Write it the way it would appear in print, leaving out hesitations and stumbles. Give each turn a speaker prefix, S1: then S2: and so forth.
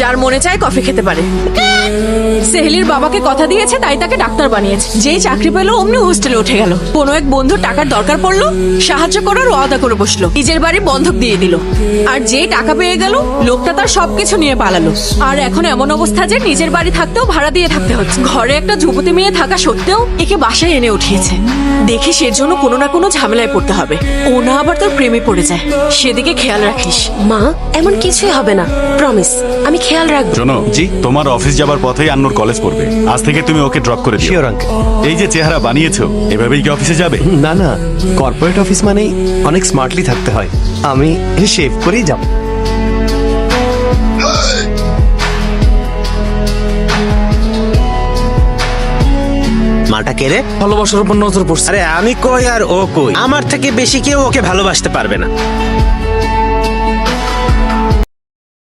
S1: যার মনে চায় কফি খেতে পারে। সেহেলির বাবাকে কথা দিয়েছে, তাই তাকে ডাক্তার বানিয়েছে। যেই চাকরি পেলো অমনি হোস্টেলে উঠে গেল। কোনো এক বন্ধু টাকার দরকার পড়লো, সাহায্য করার ওয়াদা করে বসলো, নিজের বাড়ি বন্ধক দিয়ে দিল। আর যেই টাকা পেয়ে গেল, লোকটা তার সবকিছু নিয়ে পালালো। আর এখন এমন অবস্থা যে নিজের বাড়ি থাকতেও ভাড়া দিয়ে থাকতে হচ্ছে। ঘরে একটা যুবতী মেয়ে থাকা সত্ত্বেও একে বাসায় এনে উঠিয়েছে। দেখিস এর জন্য কোনো না কোনো ঝামেলায় পড়তে হবে। ও না আবার তোর প্রেমে পড়ে যায়, সেদিকে খেয়াল রাখিস।
S2: মা, এমন কিছুই হবে না, প্রমিস। আমি খেয়াল রাখবো।
S3: শোনো জি, তোমার অফিস যাবার পথেই আন্নুর কলেজ পড়বে। আজ থেকে তুমি ওকে ড্রপ করে দিও।
S4: Sure uncle.
S3: এই যে চেহারা বানিয়েছো, এভাবেই কি অফিসে যাবে?
S4: না না, কর্পোরেট অফিস মানেই অনেক স্মার্টলি থাকতে হয়। আমি শেভ করেই যাব।
S5: মাটা কে রে?
S6: ভালোবাসার উপর নজর পড়ছে।
S5: আরে আমি কই আর ও কই? আমার থেকে বেশি কেউ ওকে ভালোবাসতে পারবে না।